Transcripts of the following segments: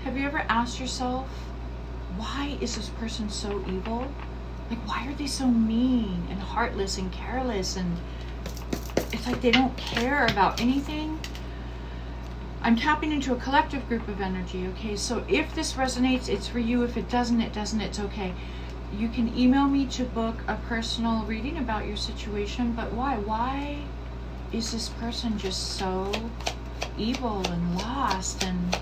Have you ever asked yourself, why is this person so evil? Like, why are they so mean and heartless and careless, and it's like they don't care about anything? I'm tapping into a collective group of energy, okay? So if this resonates, it's for you. If it doesn't, it's okay. You can email me to book a personal reading about your situation, but why? Why is this person just so evil and lost? And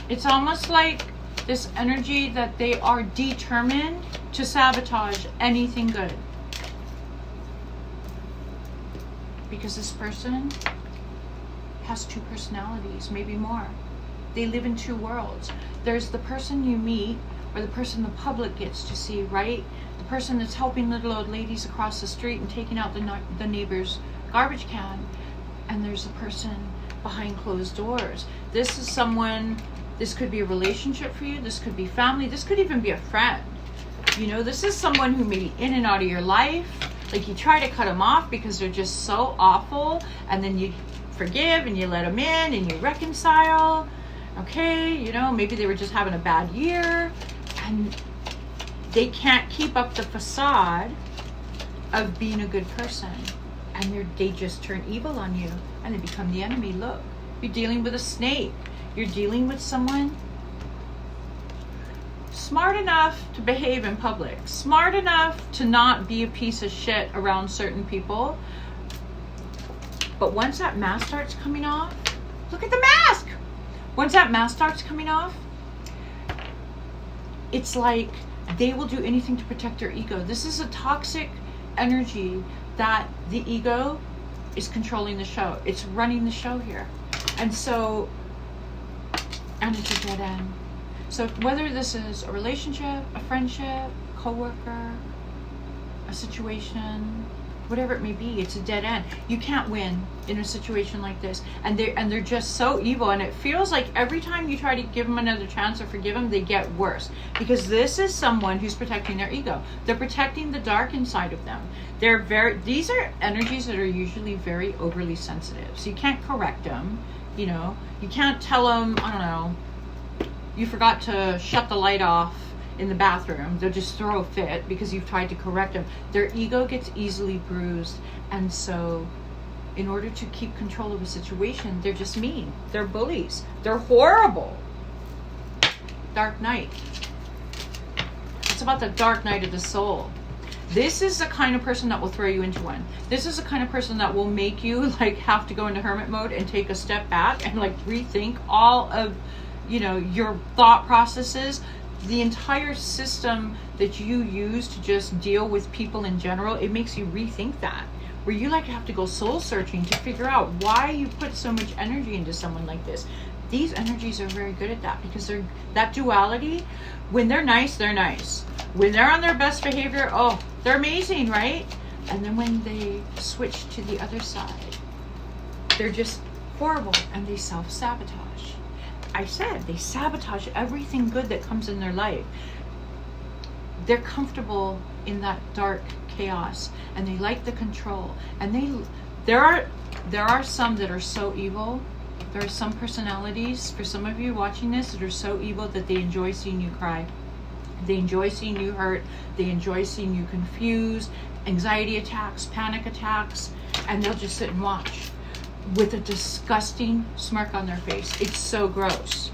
it's almost like this energy that they are determined to sabotage anything good. Because this person has two personalities, maybe more. They live in two worlds. There's the person you meet, or the person the public gets to see, right? The person that's helping little old ladies across the street and taking out the neighbor's garbage can. And there's the person behind closed doors. This is someone, this could be a relationship for you, this could be family, this could even be a friend. You know, this is someone who may be in and out of your life. Like, you try to cut them off because they're just so awful, and then you forgive and you let them in and you reconcile. Okay, you know, maybe they were just having a bad year and they can't keep up the facade of being a good person, and they just turn evil on you and they become the enemy. Look, you're dealing with a snake. You're dealing with someone smart enough to behave in public, smart enough to not be a piece of shit around certain people. But once that mask starts coming off, look at the mask! Once that mask starts coming off, it's like they will do anything to protect their ego. This is a toxic energy that the ego is controlling the show. It's running the show here. And it's a dead end. So whether this is a relationship, a friendship, coworker, a situation, whatever it may be, it's a dead end. You can't win in a situation like this. And they're just so evil, and it feels like every time you try to give them another chance or forgive them, they get worse. Because this is someone who's protecting their ego. They're protecting the dark inside of them. These are energies that are usually very overly sensitive. So you can't correct them, you know. You can't tell them, I don't know, you forgot to shut the light off in the bathroom. They'll just throw a fit because you've tried to correct them. Their ego gets easily bruised, and so in order to keep control of a situation, they're just mean. They're bullies. They're horrible. Dark night. It's about the dark night of the soul. This is the kind of person that will throw you into one. This is the kind of person that will make you like have to go into hermit mode and take a step back and like rethink all of, you know, your thought processes. The entire system that you use to just deal with people in general, it makes you rethink that. Where you like have to go soul searching to figure out why you put so much energy into someone like this. These energies are very good at that because they're that duality. When they're nice, they're nice. When they're on their best behavior, oh, they're amazing, right? And then when they switch to the other side, they're just horrible and they self-sabotage. I said they sabotage everything good that comes in their life. They're comfortable in that dark chaos and they like the control. And there are some that are so evil. There are some personalities, for some of you watching this, that are so evil that they enjoy seeing you cry. They enjoy seeing you hurt. They enjoy seeing you confused, anxiety attacks, panic attacks, and they'll just sit and watch with a disgusting smirk on their face. It's so gross.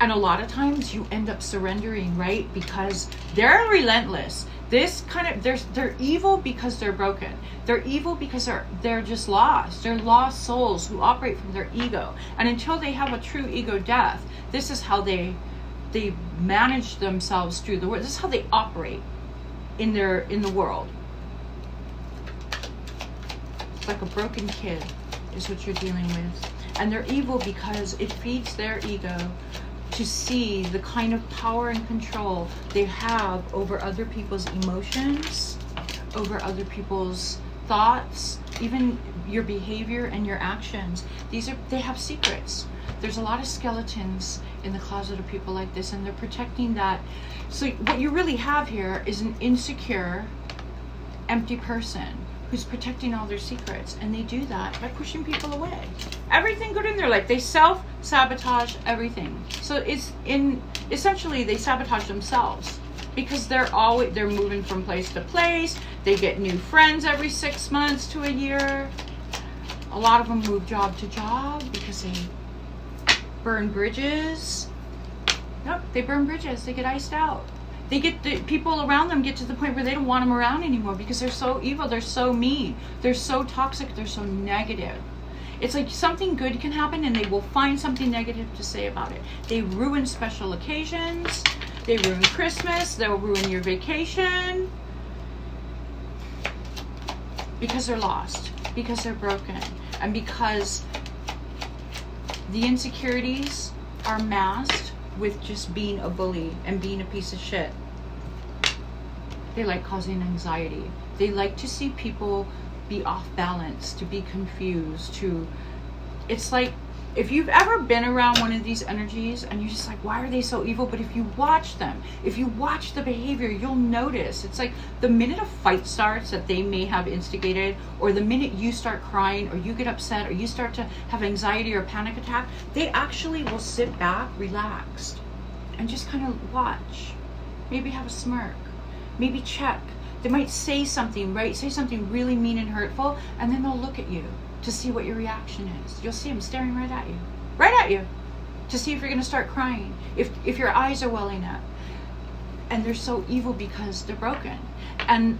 And a lot of times you end up surrendering, right? Because they're relentless. They're evil because they're broken. They're evil because they're just lost. They're lost souls who operate from their ego. And until they have a true ego death, this is how they manage themselves through the world. This is how they operate in the world. It's like a broken kid is what you're dealing with. And they're evil because it feeds their ego to see the kind of power and control they have over other people's emotions, over other people's thoughts, even your behavior and your actions. They have secrets. There's a lot of skeletons in the closet of people like this, and they're protecting that. So what you really have here is an insecure, empty person who's protecting all their secrets, and they do that by pushing people away. Everything good in their life, they self-sabotage everything. So essentially they sabotage themselves, because they're moving from place to place. They get new friends every 6 months to a year. A lot of them move job to job because they burn bridges. Yep, they burn bridges. They get iced out. They get the people around them get to the point where they don't want them around anymore because they're so evil, they're so mean, they're so toxic, they're so negative. It's like something good can happen and they will find something negative to say about it. They ruin special occasions. They ruin Christmas. They'll ruin your vacation. Because they're lost. Because they're broken. And because the insecurities are masked with just being a bully and being a piece of shit. They like causing anxiety. They like to see people be off balance, to be confused, it's like, if you've ever been around one of these energies and you're just like, why are they so evil? But if you watch them, if you watch the behavior, you'll notice. It's like the minute a fight starts that they may have instigated, or the minute you start crying or you get upset or you start to have anxiety or panic attack, they actually will sit back, relaxed, and just kind of watch. Maybe have a smirk. Maybe check. They might say something, right? Say something really mean and hurtful, and then they'll look at you to see what your reaction is. You'll see them staring right at you, to see if you're going to start crying, if your eyes are welling up. And they're so evil because they're broken. And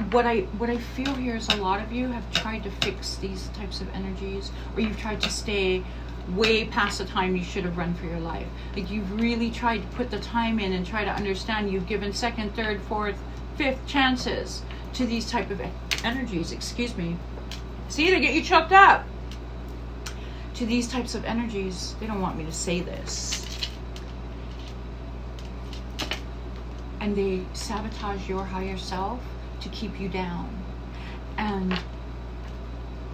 what I feel here is a lot of you have tried to fix these types of energies, or you've tried to stay way past the time you should have run for your life. Like, you've really tried to put the time in and try to understand. You've given second, third, fourth, fifth chances to these type of energies. Excuse me. See, they get you choked up. To these types of energies, they don't want me to say this. And they sabotage your higher self to keep you down. And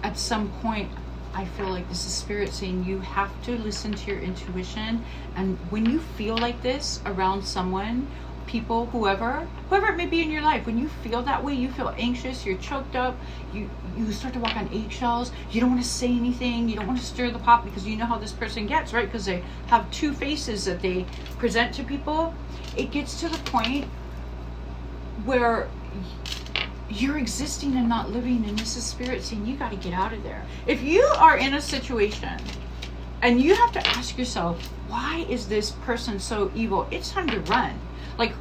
at some point, I feel like this is spirit saying you have to listen to your intuition. And when you feel like this around someone, people, whoever it may be in your life, when you feel that way, you feel anxious, you're choked up, you start to walk on eggshells, you don't want to say anything, you don't want to stir the pot, because you know how this person gets, right? Because they have two faces that they present to people. It gets to the point where you're existing and not living, and this is spirit saying you got to get out of there. If you are in a situation and you have to ask yourself, why is this person so evil? It's time to run. Like,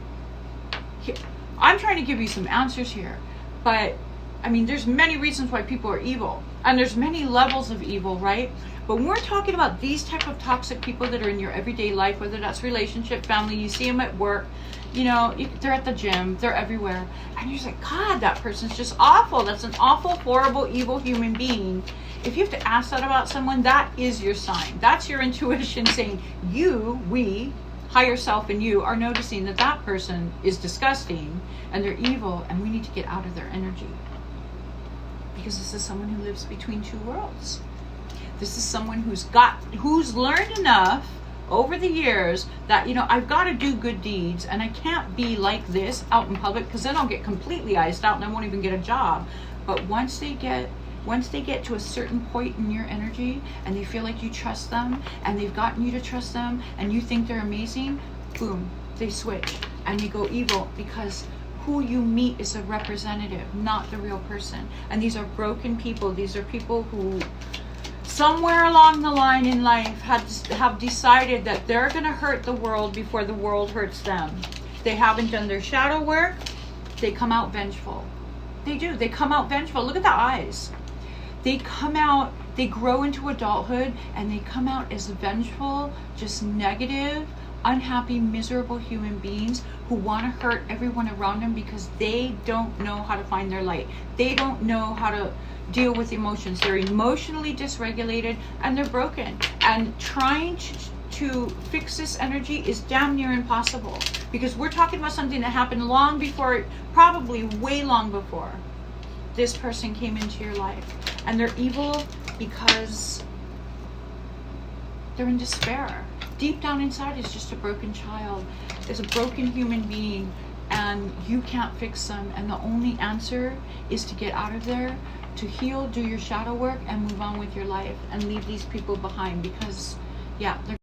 I'm trying to give you some answers here, but I mean, there's many reasons why people are evil, and there's many levels of evil, right? But when we're talking about these type of toxic people that are in your everyday life, whether that's relationship, family, you see them at work, they're at the gym, they're everywhere, and you're just like, God, that person's just awful. That's an awful, horrible, evil human being. If you have to ask that about someone, that is your sign. That's your intuition saying we, higher self and you, are noticing that that person is disgusting and they're evil, and we need to get out of their energy. Because this is someone who lives between two worlds. This is someone who's learned enough over the years that, I've got to do good deeds, and I can't be like this out in public, because then I'll get completely iced out and I won't even get a job. But once they get to a certain point in your energy and they feel like you trust them and they've gotten you to trust them and you think they're amazing, boom, they switch and they go evil, because who you meet is a representative, not the real person. And these are broken people. These are people who somewhere along the line in life have decided that they're going to hurt the world before the world hurts them. They haven't done their shadow work. They come out vengeful. They do. They come out vengeful. Look at the eyes. They come out, they grow into adulthood, and they come out as vengeful, just negative, unhappy, miserable human beings who want to hurt everyone around them because they don't know how to find their light. They don't know how to deal with emotions. They're emotionally dysregulated and they're broken. And trying to fix this energy is damn near impossible, because we're talking about something that happened long before, probably way long before this person came into your life. And they're evil because they're in despair. Deep down inside is just a broken child. Is a broken human being and you can't fix them, and the only answer is to get out of there, to heal, do your shadow work, and move on with your life and leave these people behind, because yeah, they're